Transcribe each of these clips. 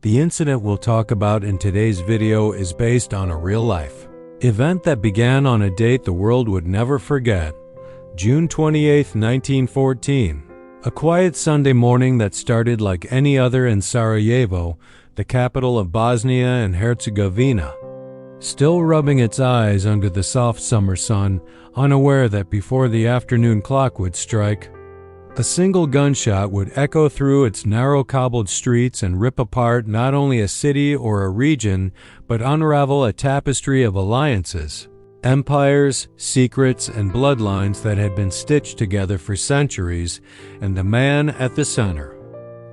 The incident we'll talk about in today's video is based on a real-life event that began on a date the world would never forget, June 28, 1914. A quiet Sunday morning that started like any other in Sarajevo, the capital of Bosnia and Herzegovina. Still rubbing its eyes under the soft summer sun, unaware that before the afternoon clock would strike, a single gunshot would echo through its narrow cobbled streets and rip apart not only a city or a region, but unravel a tapestry of alliances, empires, secrets, and bloodlines that had been stitched together for centuries, and the man at the center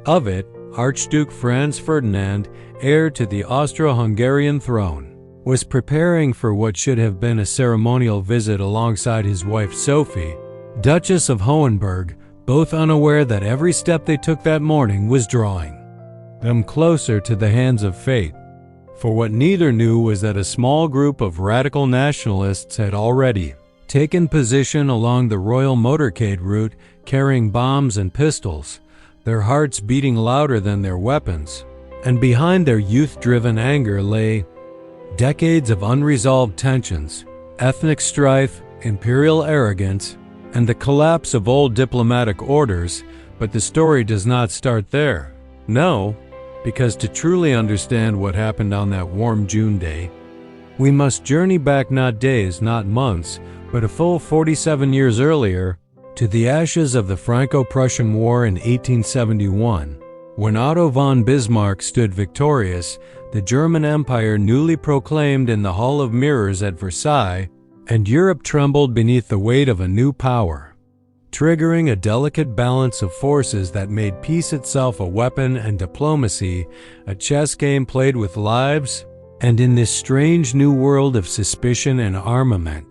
of it, Archduke Franz Ferdinand, heir to the Austro-Hungarian throne, was preparing for what should have been a ceremonial visit alongside his wife Sophie, Duchess of Hohenberg, both unaware that every step they took that morning was drawing them closer to the hands of fate. For what neither knew was that a small group of radical nationalists had already taken position along the royal motorcade route, carrying bombs and pistols, their hearts beating louder than their weapons, and behind their youth-driven anger lay decades of unresolved tensions, ethnic strife, imperial arrogance, and the collapse of old diplomatic orders. But the story does not start there. No, because to truly understand what happened on that warm June day, we must journey back not days, not months, but a full 47 years earlier, to the ashes of the Franco-Prussian War in 1871. When Otto von Bismarck stood victorious, the German Empire newly proclaimed in the Hall of Mirrors at Versailles, and Europe trembled beneath the weight of a new power, triggering a delicate balance of forces that made peace itself a weapon and diplomacy a chess game played with lives. And in this strange new world of suspicion and armament,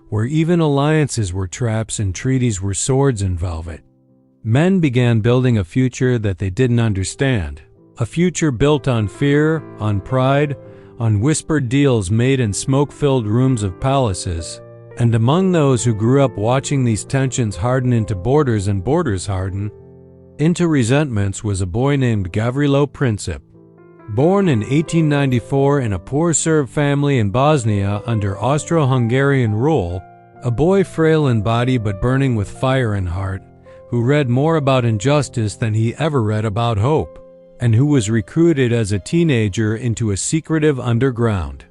where even alliances were traps and treaties were swords and velvet, men began building a future that they didn't understand. A future built on fear, on pride, on whispered deals made in smoke-filled rooms of palaces. And among those who grew up watching these tensions harden into borders and borders harden into resentments was a boy named Gavrilo Princip. Born in 1894 in a poor Serb family in Bosnia under Austro-Hungarian rule, a boy frail in body but burning with fire in heart, who read more about injustice than he ever read about hope, and who was recruited as a teenager into a secretive underground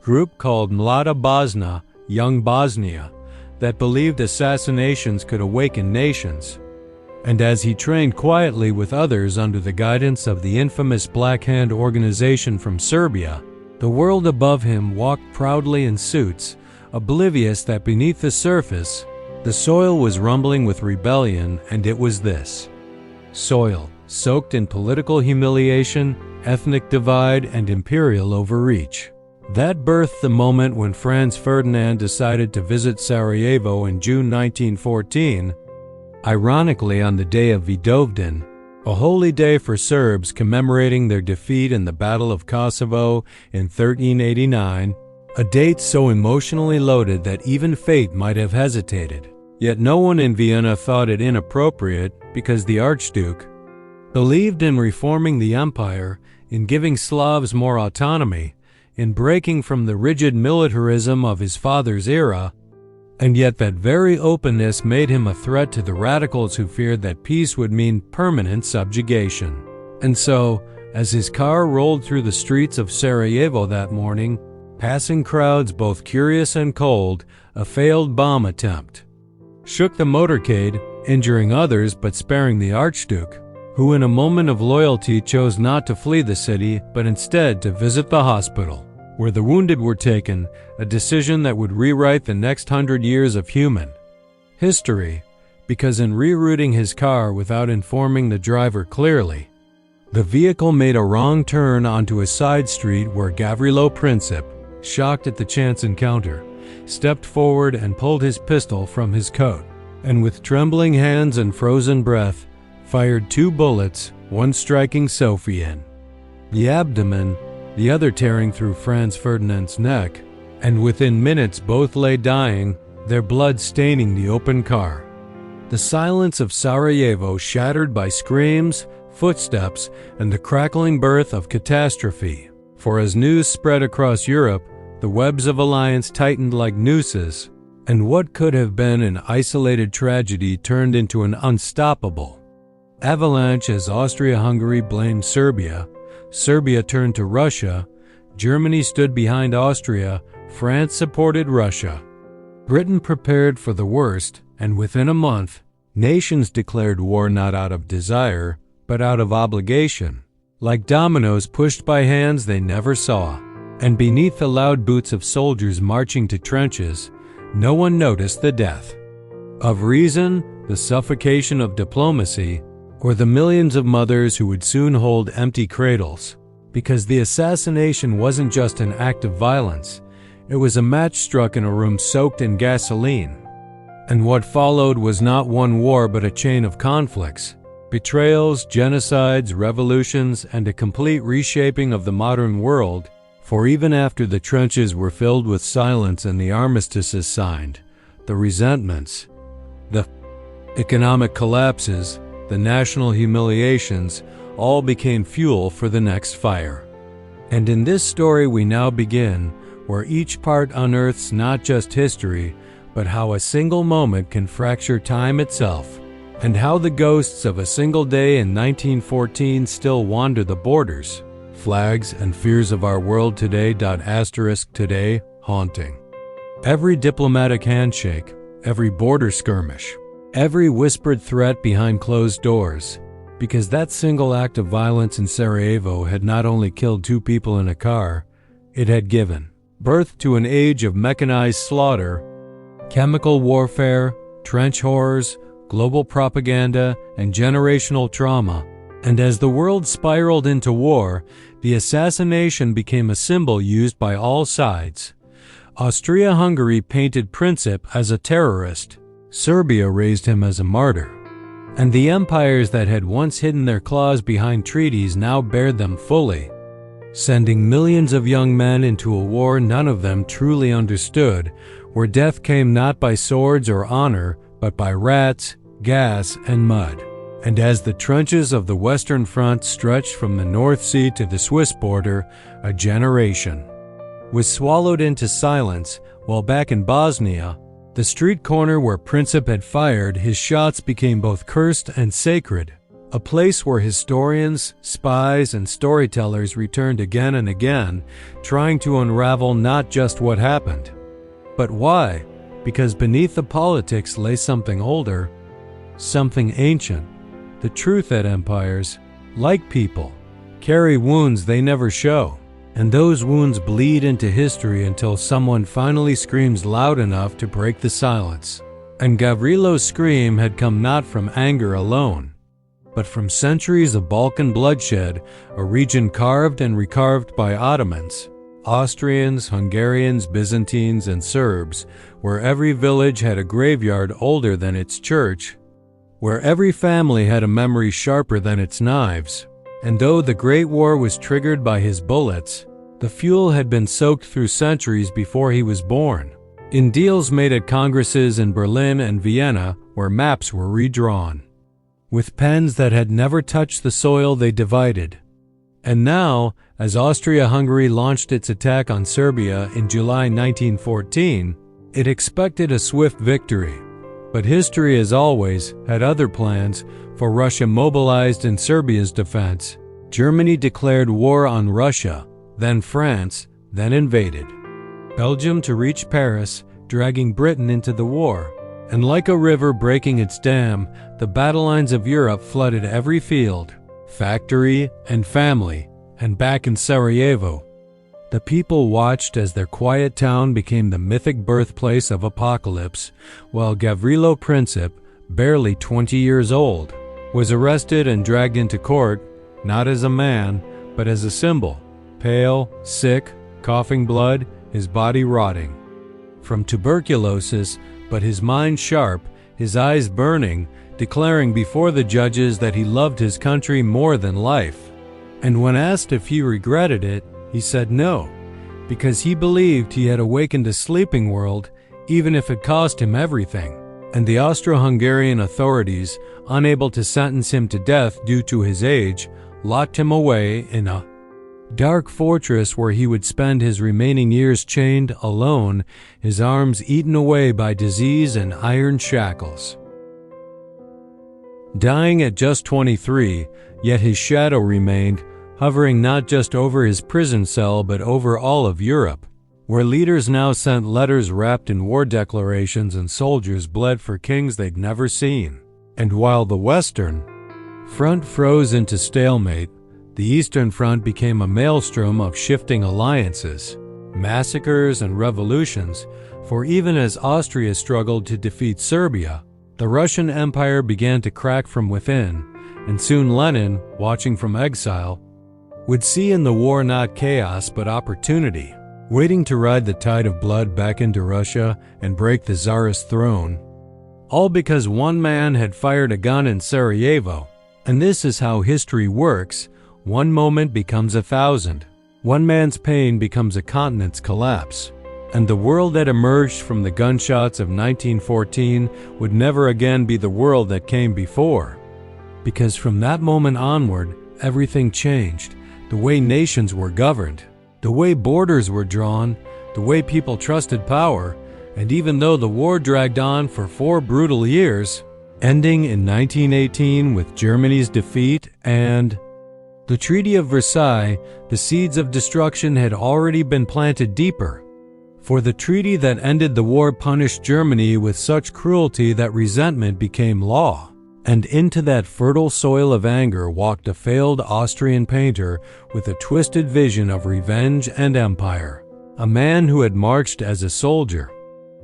group called Mlada Bosna, Young Bosnia, that believed assassinations could awaken nations. And as he trained quietly with others under the guidance of the infamous Black Hand organization from Serbia, the world above him walked proudly in suits, oblivious that beneath the surface, the soil was rumbling with rebellion. And it was this soil, soaked in political humiliation, ethnic divide, and imperial overreach, that birthed the moment when Franz Ferdinand decided to visit Sarajevo in June 1914, ironically on the day of Vidovdan, a holy day for Serbs commemorating their defeat in the Battle of Kosovo in 1389, a date so emotionally loaded that even fate might have hesitated. Yet no one in Vienna thought it inappropriate because the Archduke believed in reforming the empire, in giving Slavs more autonomy, in breaking from the rigid militarism of his father's era, and yet that very openness made him a threat to the radicals who feared that peace would mean permanent subjugation. And so, as his car rolled through the streets of Sarajevo that morning, passing crowds both curious and cold, a failed bomb attempt shook the motorcade, injuring others but sparing the Archduke, who in a moment of loyalty chose not to flee the city but instead to visit the hospital, where the wounded were taken, a decision that would rewrite the next 100 years of human history, because in rerouting his car without informing the driver clearly, the vehicle made a wrong turn onto a side street where Gavrilo Princip, shocked at the chance encounter, stepped forward and pulled his pistol from his coat, and with trembling hands and frozen breath, fired 2 bullets, one striking Sophie in the abdomen, the other tearing through Franz Ferdinand's neck, and within minutes both lay dying, their blood staining the open car. The silence of Sarajevo shattered by screams, footsteps, and the crackling birth of catastrophe. For as news spread across Europe, the webs of alliance tightened like nooses, and what could have been an isolated tragedy turned into an unstoppable avalanche as Austria-Hungary blamed Serbia, Serbia turned to Russia, Germany stood behind Austria, France supported Russia. Britain prepared for the worst, and within a month, nations declared war not out of desire, but out of obligation, like dominoes pushed by hands they never saw. And beneath the loud boots of soldiers marching to trenches, no one noticed the death of reason, the suffocation of diplomacy, or the millions of mothers who would soon hold empty cradles. Because the assassination wasn't just an act of violence, it was a match struck in a room soaked in gasoline. And what followed was not one war but a chain of conflicts, betrayals, genocides, revolutions, and a complete reshaping of the modern world. For even after the trenches were filled with silence and the armistices signed, the resentments, the economic collapses, the national humiliations, all became fuel for the next fire. And in this story we now begin, where each part unearths not just history, but how a single moment can fracture time itself, and how the ghosts of a single day in 1914 still wander the borders, flags and fears of our world today. Today, haunting. Every diplomatic handshake, every border skirmish, every whispered threat behind closed doors, because that single act of violence in Sarajevo had not only killed 2 people in a car, it had given birth to an age of mechanized slaughter, chemical warfare, trench horrors, global propaganda, and generational trauma. And as the world spiraled into war, the assassination became a symbol used by all sides. Austria-Hungary painted Princip as a terrorist, Serbia raised him as a martyr, and the empires that had once hidden their claws behind treaties now bared them fully, sending millions of young men into a war none of them truly understood, where death came not by swords or honor, but by rats, gas, and mud. And as the trenches of the Western Front stretched from the North Sea to the Swiss border, a generation was swallowed into silence, while back in Bosnia, the street corner where Princip had fired, his shots became both cursed and sacred, a place where historians, spies, and storytellers returned again and again, trying to unravel not just what happened, but why, because beneath the politics lay something older, something ancient. The truth that empires, like people, carry wounds they never show, and those wounds bleed into history until someone finally screams loud enough to break the silence. And Gavrilo's scream had come not from anger alone, but from centuries of Balkan bloodshed, a region carved and recarved by Ottomans, Austrians, Hungarians, Byzantines, and Serbs, where every village had a graveyard older than its church, where every family had a memory sharper than its knives. And though the Great War was triggered by his bullets, the fuel had been soaked through centuries before he was born, in deals made at congresses in Berlin and Vienna, where maps were redrawn, with pens that had never touched the soil they divided. And now, as Austria-Hungary launched its attack on Serbia in July 1914, it expected a swift victory. But history, as always, had other plans, for Russia mobilized in Serbia's defense. Germany declared war on Russia, then France, then invaded Belgium to reach Paris, dragging Britain into the war. And like a river breaking its dam, the battle lines of Europe flooded every field, factory, and family. And back in Sarajevo, the people watched as their quiet town became the mythic birthplace of apocalypse, while Gavrilo Princip, barely 20 years old, was arrested and dragged into court, not as a man, but as a symbol, pale, sick, coughing blood, his body rotting from tuberculosis, but his mind sharp, his eyes burning, declaring before the judges that he loved his country more than life. And when asked if he regretted it, he said no, because he believed he had awakened a sleeping world, even if it cost him everything. and the Austro-Hungarian authorities, unable to sentence him to death due to his age, locked him away in a dark fortress where he would spend his remaining years chained alone, his arms eaten away by disease and iron shackles. Dying at just 23, yet his shadow remained, hovering not just over his prison cell but over all of Europe, where leaders now sent letters wrapped in war declarations and soldiers bled for kings they'd never seen. And while the Western Front froze into stalemate, the Eastern Front became a maelstrom of shifting alliances, massacres, and revolutions, for even as Austria struggled to defeat Serbia, the Russian Empire began to crack from within, and soon Lenin, watching from exile, would see in the war not chaos but opportunity, waiting to ride the tide of blood back into Russia and break the Tsarist throne. All because one man had fired a gun in Sarajevo. And this is how history works. One moment becomes 1,000. One man's pain becomes a continent's collapse. And the world that emerged from the gunshots of 1914 would never again be the world that came before. Because from that moment onward, everything changed. The way nations were governed, the way borders were drawn, the way people trusted power, and even though the war dragged on for 4 brutal years, ending in 1918 with Germany's defeat and the Treaty of Versailles, the seeds of destruction had already been planted deeper. For the treaty that ended the war punished Germany with such cruelty that resentment became law. And into that fertile soil of anger walked a failed Austrian painter with a twisted vision of revenge and empire. A man who had marched as a soldier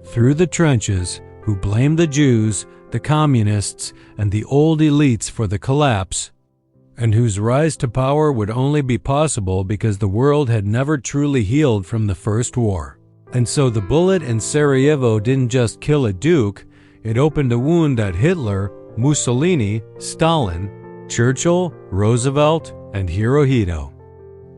through the trenches, who blamed the Jews, the communists, and the old elites for the collapse, and whose rise to power would only be possible because the world had never truly healed from the First War. And so the bullet in Sarajevo didn't just kill a duke, it opened a wound that Hitler, Mussolini, Stalin, Churchill, Roosevelt, and Hirohito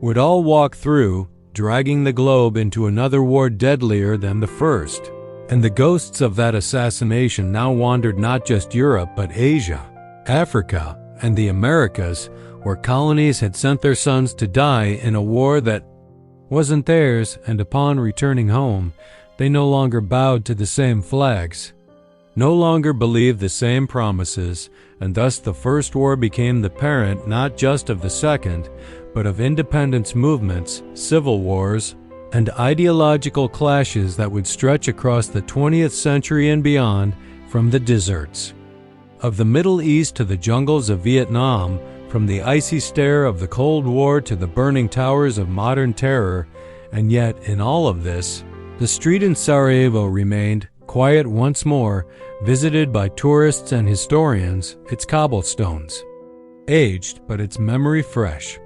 would all walk through, dragging the globe into another war deadlier than the first. And the ghosts of that assassination now wandered not just Europe but Asia, Africa, and the Americas, where colonies had sent their sons to die in a war that wasn't theirs, and upon returning home, they no longer bowed to the same flags, no longer believed the same promises, and thus the First War became the parent not just of the Second, but of independence movements, civil wars, and ideological clashes that would stretch across the 20th century and beyond, from the deserts of the Middle East to the jungles of Vietnam, from the icy stare of the Cold War to the burning towers of modern terror. And yet, in all of this, the street in Sarajevo remained, quiet once more, visited by tourists and historians, its cobblestones aged but its memory fresh.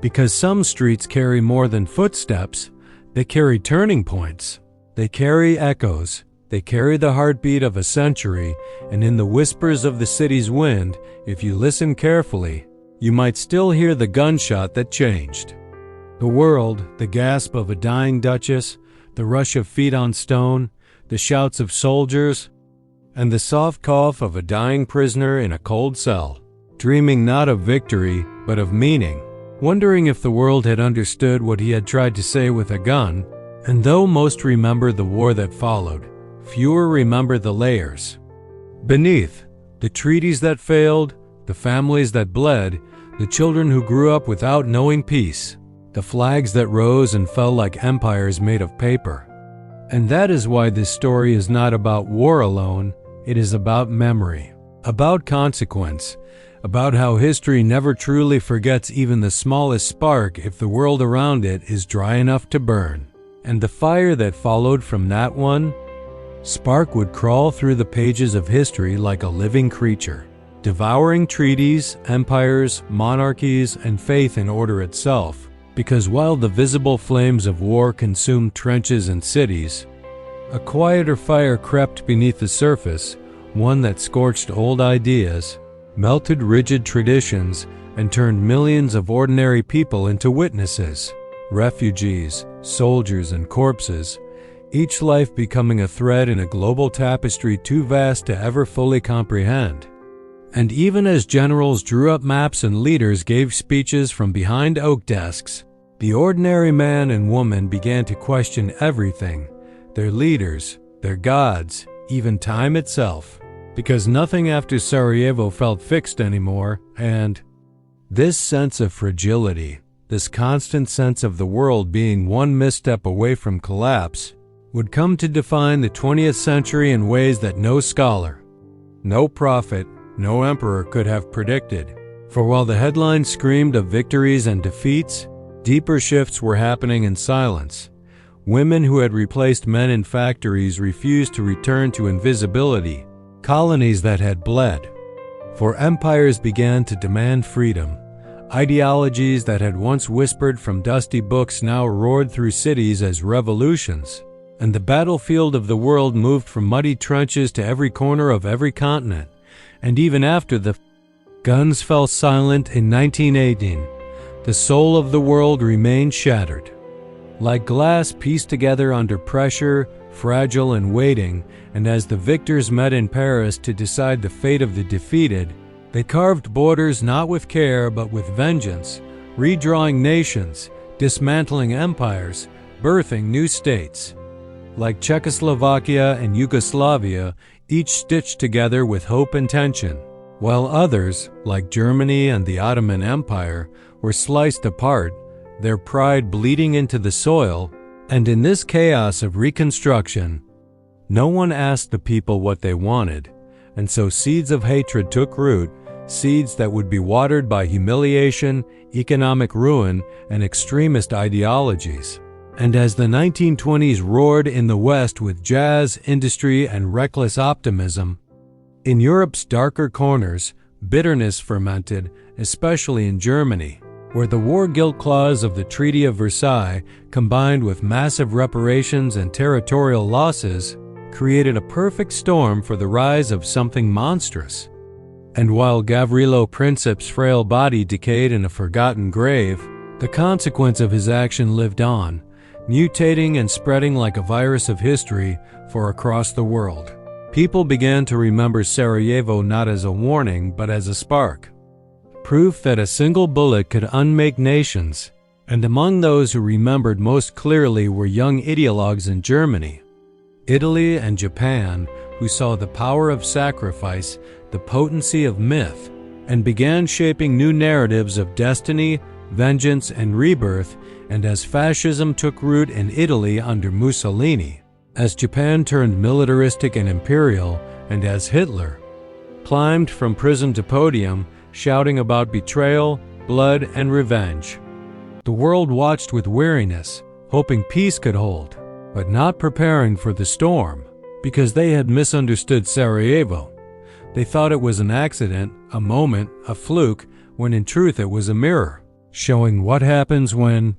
Because some streets carry more than footsteps, they carry turning points, they carry echoes, they carry the heartbeat of a century, and in the whispers of the city's wind, if you listen carefully, you might still hear the gunshot that changed the world, the gasp of a dying duchess, the rush of feet on stone, the shouts of soldiers, and the soft cough of a dying prisoner in a cold cell, dreaming not of victory, but of meaning, wondering if the world had understood what he had tried to say with a gun. And though most remember the war that followed, fewer remember the layers beneath, the treaties that failed, the families that bled, the children who grew up without knowing peace, the flags that rose and fell like empires made of paper. And that is why this story is not about war alone, it is about memory, about consequence, about how history never truly forgets even the smallest spark if the world around it is dry enough to burn. And the fire that followed from that one spark would crawl through the pages of history like a living creature, devouring treaties, empires, monarchies, and faith in order itself. Because while the visible flames of war consumed trenches and cities, a quieter fire crept beneath the surface, one that scorched old ideas, melted rigid traditions, and turned millions of ordinary people into witnesses, refugees, soldiers, and corpses, each life becoming a thread in a global tapestry too vast to ever fully comprehend. And even as generals drew up maps and leaders gave speeches from behind oak desks, the ordinary man and woman began to question everything, their leaders, their gods, even time itself, because nothing after Sarajevo felt fixed anymore, and this sense of fragility, this constant sense of the world being one misstep away from collapse, would come to define the 20th century in ways that no scholar, no prophet, no emperor could have predicted. For while the headlines screamed of victories and defeats, deeper shifts were happening in silence. Women who had replaced men in factories refused to return to invisibility, colonies that had bled. For empires began to demand freedom. Ideologies that had once whispered from dusty books now roared through cities as revolutions. And the battlefield of the world moved from muddy trenches to every corner of every continent. And even after the guns fell silent in 1918, the soul of the world remained shattered. Like glass pieced together under pressure, fragile and waiting, and as the victors met in Paris to decide the fate of the defeated, they carved borders not with care but with vengeance, redrawing nations, dismantling empires, birthing new states. Like Czechoslovakia and Yugoslavia, each stitched together with hope and tension, while others, like Germany and the Ottoman Empire, were sliced apart, their pride bleeding into the soil. And in this chaos of reconstruction, no one asked the people what they wanted, and so seeds of hatred took root, seeds that would be watered by humiliation, economic ruin, and extremist ideologies. And as the 1920s roared in the West with jazz, industry, and reckless optimism, in Europe's darker corners, bitterness fermented, especially in Germany, where the war guilt clause of the Treaty of Versailles, combined with massive reparations and territorial losses, created a perfect storm for the rise of something monstrous. And while Gavrilo Princip's frail body decayed in a forgotten grave, the consequence of his action lived on, mutating and spreading like a virus of history for across the world. People began to remember Sarajevo not as a warning but as a spark, proof that a single bullet could unmake nations. And among those who remembered most clearly were young ideologues in Germany, Italy, and Japan, who saw the power of sacrifice, the potency of myth, and began shaping new narratives of destiny, vengeance, and rebirth. And as fascism took root in Italy under Mussolini, as Japan turned militaristic and imperial, and as Hitler climbed from prison to podium, shouting about betrayal, blood, and revenge, the world watched with weariness, hoping peace could hold, but not preparing for the storm, because they had misunderstood Sarajevo. They thought it was an accident, a moment, a fluke, when in truth it was a mirror, showing what happens when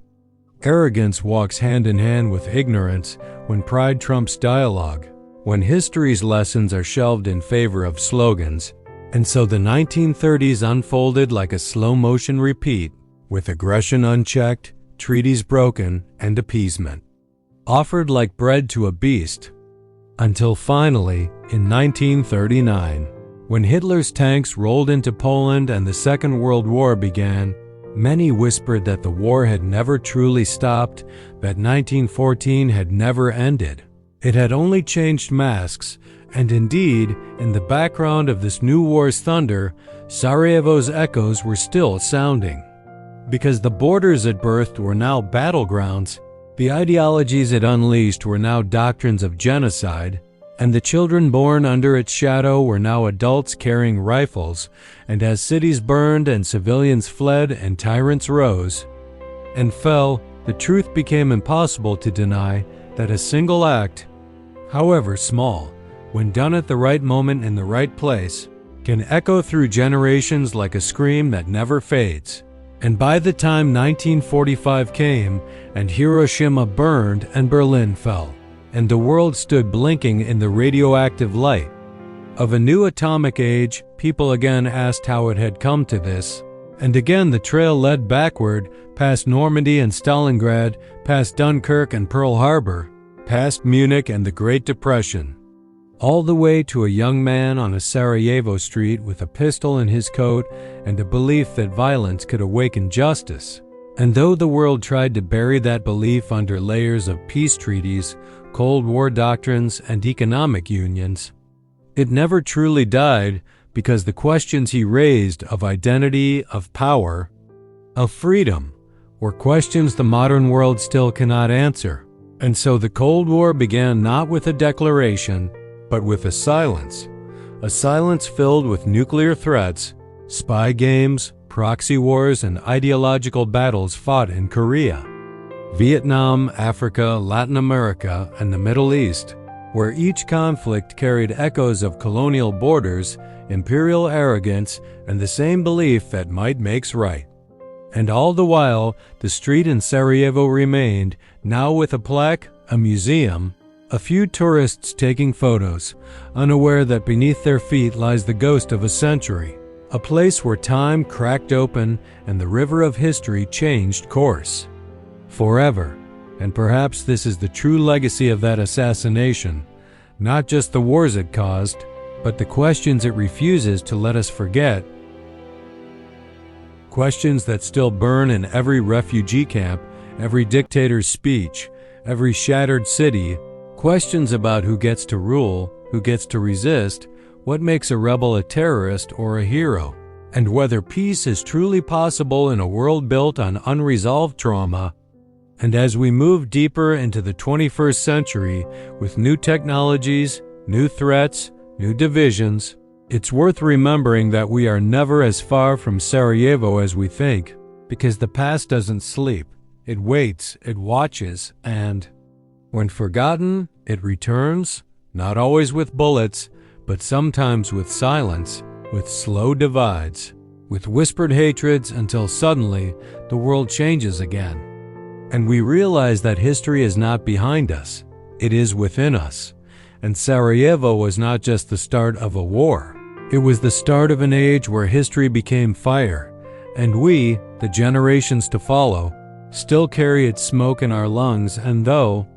arrogance walks hand in hand with ignorance, when pride trumps dialogue, when history's lessons are shelved in favor of slogans. And so the 1930s unfolded like a slow-motion repeat, with aggression unchecked, treaties broken, and appeasement offered like bread to a beast, until finally, in 1939, when Hitler's tanks rolled into Poland and the Second World War began, many whispered that the war had never truly stopped, that 1914 had never ended. It had only changed masks, and indeed, in the background of this new war's thunder, Sarajevo's echoes were still sounding. Because the borders it birthed were now battlegrounds, the ideologies it unleashed were now doctrines of genocide, and the children born under its shadow were now adults carrying rifles. And as cities burned and civilians fled and tyrants rose and fell, the truth became impossible to deny that a single act, however small, when done at the right moment in the right place, can echo through generations like a scream that never fades. And by the time 1945 came, and Hiroshima burned and Berlin fell, and the world stood blinking in the radioactive light of a new atomic age, people again asked how it had come to this. And again the trail led backward, past Normandy and Stalingrad, past Dunkirk and Pearl Harbor, past Munich and the Great Depression, all the way to a young man on a Sarajevo street with a pistol in his coat and a belief that violence could awaken justice. And though the world tried to bury that belief under layers of peace treaties, Cold War doctrines, and economic unions, it never truly died because the questions he raised of identity, of power, of freedom, were questions the modern world still cannot answer. And so the Cold War began not with a declaration, but with a silence filled with nuclear threats, spy games, proxy wars, and ideological battles fought in Korea, Vietnam, Africa, Latin America, and the Middle East, where each conflict carried echoes of colonial borders, imperial arrogance, and the same belief that might makes right. And all the while, the street in Sarajevo remained, now with a plaque, a museum, a few tourists taking photos, unaware that beneath their feet lies the ghost of a century, a place where time cracked open and the river of history changed course forever. And perhaps this is the true legacy of that assassination, not just the wars it caused, but the questions it refuses to let us forget. Questions that still burn in every refugee camp, every dictator's speech, every shattered city, questions about who gets to rule, who gets to resist, what makes a rebel a terrorist or a hero, and whether peace is truly possible in a world built on unresolved trauma. And as we move deeper into the 21st century with new technologies, new threats, new divisions, it's worth remembering that we are never as far from Sarajevo as we think, because the past doesn't sleep. It waits, it watches, and when forgotten, it returns, not always with bullets, but sometimes with silence, with slow divides, with whispered hatreds until suddenly the world changes again. And we realize that history is not behind us, it is within us. And Sarajevo was not just the start of a war, it was the start of an age where history became fire, and we, the generations to follow, still carry its smoke in our lungs. And though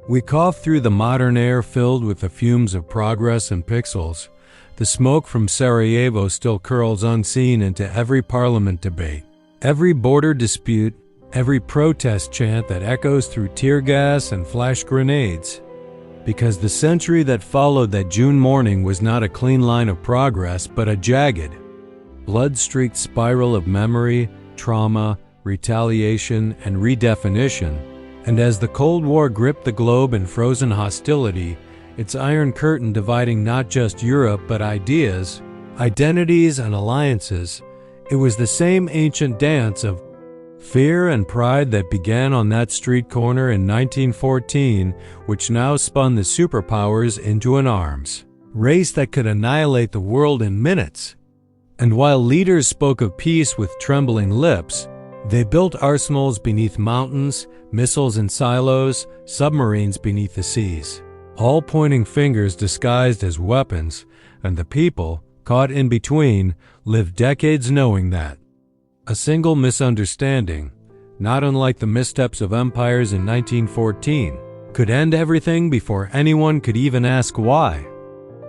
we cough through the modern air filled with the fumes of progress and pixels, the smoke from Sarajevo still curls unseen into every parliament debate, every border dispute, every protest chant that echoes through tear gas and flash grenades. Because the century that followed that June morning was not a clean line of progress, but a jagged, blood-streaked spiral of memory, trauma, retaliation, and redefinition. And as the Cold War gripped the globe in frozen hostility, its iron curtain dividing not just Europe but ideas, identities, and alliances, it was the same ancient dance of fear and pride that began on that street corner in 1914, which now spun the superpowers into an arms race that could annihilate the world in minutes. And while leaders spoke of peace with trembling lips, they built arsenals beneath mountains, missiles in silos, submarines beneath the seas, all pointing fingers disguised as weapons, and the people, caught in between, lived decades knowing that a single misunderstanding, not unlike the missteps of empires in 1914, could end everything before anyone could even ask why.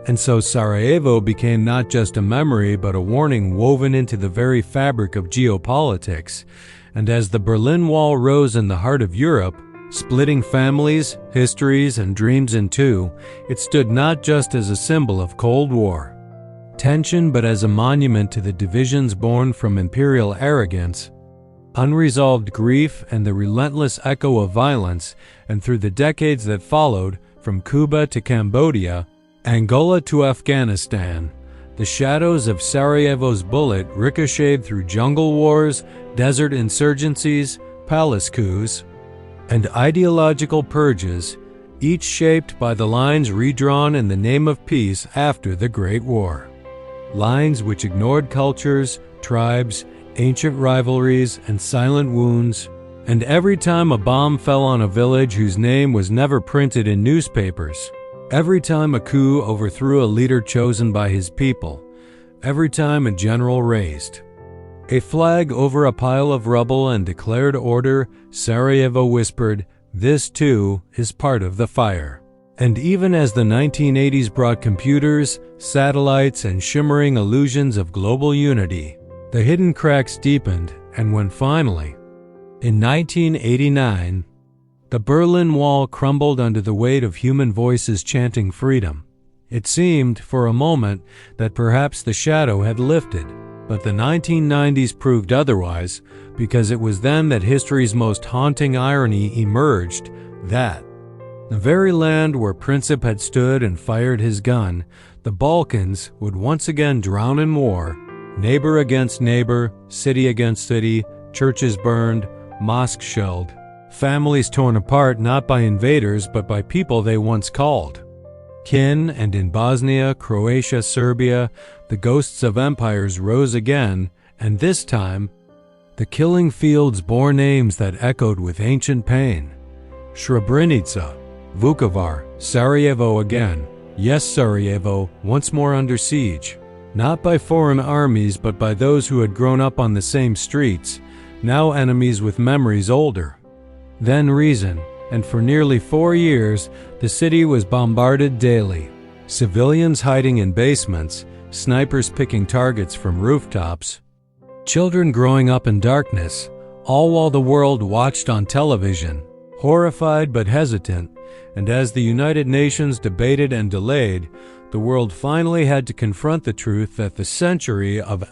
And so Sarajevo became not just a memory but a warning woven into the very fabric of geopolitics. And as the Berlin Wall rose in the heart of Europe, splitting families, histories, and dreams in two, it stood not just as a symbol of Cold War tension, but as a monument to the divisions born from imperial arrogance, unresolved grief, and the relentless echo of violence. And through the decades that followed, from Cuba to Cambodia, Angola to Afghanistan, the shadows of Sarajevo's bullet ricocheted through jungle wars, desert insurgencies, palace coups, and ideological purges, each shaped by the lines redrawn in the name of peace after the Great War. Lines which ignored cultures, tribes, ancient rivalries, and silent wounds. And every time a bomb fell on a village whose name was never printed in newspapers, every time a coup overthrew a leader chosen by his people, every time a general raised a flag over a pile of rubble and declared order, Sarajevo whispered, This too is part of the fire. And even as the 1980s brought computers, satellites, and shimmering illusions of global unity, the hidden cracks deepened, and when finally, in 1989, the Berlin Wall crumbled under the weight of human voices chanting freedom, it seemed for a moment that perhaps the shadow had lifted. But the 1990s proved otherwise, because it was then that history's most haunting irony emerged, that the very land where Princip had stood and fired his gun, the Balkans, would once again drown in war, neighbor against neighbor, city against city, churches burned, mosques shelled, families torn apart not by invaders but by people they once called kin, and in Bosnia, Croatia, Serbia, the ghosts of empires rose again, and this time, the killing fields bore names that echoed with ancient pain. Srebrenica, Vukovar, Sarajevo again. Yes, Sarajevo, once more under siege. Not by foreign armies, but by those who had grown up on the same streets, now enemies with memories older than reason. And for nearly 4 years, the city was bombarded daily. Civilians hiding in basements, snipers picking targets from rooftops, children growing up in darkness, all while the world watched on television, horrified but hesitant. And as the United Nations debated and delayed, the world finally had to confront the truth that the century of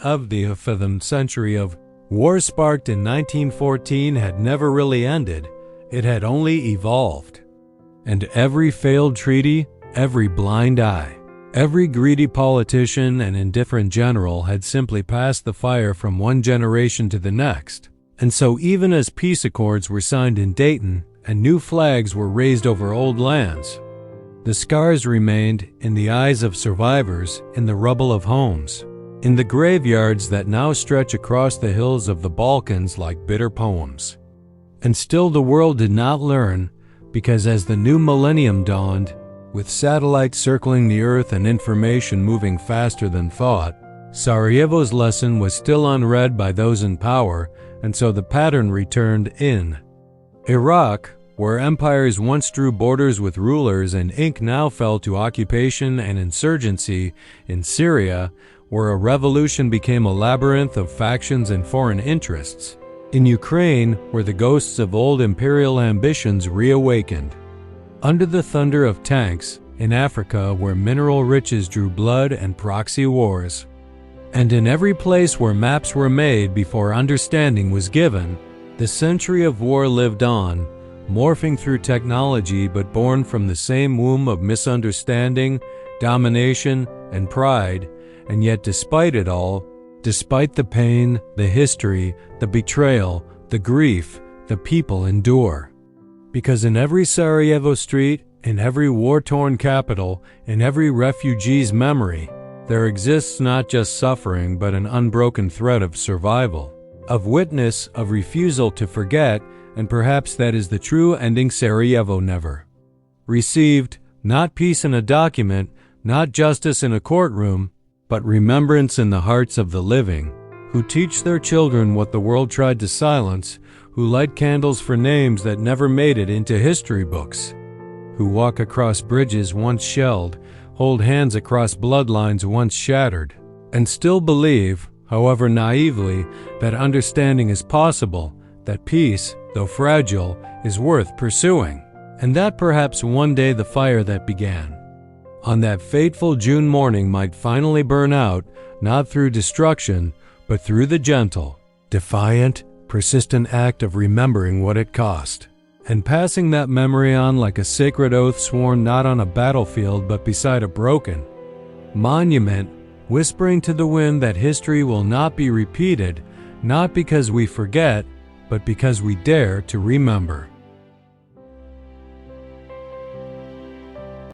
war sparked in 1914 had never really ended. It had only evolved. And every failed treaty, every blind eye, every greedy politician and indifferent general had simply passed the fire from one generation to the next. And so even as peace accords were signed in Dayton and new flags were raised over old lands, the scars remained in the eyes of survivors, in the rubble of homes, in the graveyards that now stretch across the hills of the Balkans like bitter poems. And still the world did not learn, because as the new millennium dawned, with satellites circling the earth and information moving faster than thought, Sarajevo's lesson was still unread by those in power, and so the pattern returned in Iraq, where empires once drew borders with rulers and ink now fell to occupation and insurgency, in Syria, where a revolution became a labyrinth of factions and foreign interests, in Ukraine, where the ghosts of old imperial ambitions reawakened, under the thunder of tanks, in Africa, where mineral riches drew blood and proxy wars, and in every place where maps were made before understanding was given, the century of war lived on, morphing through technology but born from the same womb of misunderstanding, domination, and pride. And yet despite it all, despite the pain, the history, the betrayal, the grief, the people endure. Because in every Sarajevo street, in every war-torn capital, in every refugee's memory, there exists not just suffering but an unbroken thread of survival, of witness, of refusal to forget, and perhaps that is the true ending Sarajevo never received, not peace in a document, not justice in a courtroom, but remembrance in the hearts of the living, who teach their children what the world tried to silence, who light candles for names that never made it into history books, who walk across bridges once shelled, hold hands across bloodlines once shattered, and still believe, however naively, that understanding is possible, that peace, though fragile, is worth pursuing, and that perhaps one day the fire that began on that fateful June morning might finally burn out, not through destruction, but through the gentle, defiant, persistent act of remembering what it cost, and passing that memory on like a sacred oath sworn not on a battlefield but beside a broken monument, whispering to the wind that history will not be repeated, not because we forget, but because we dare to remember.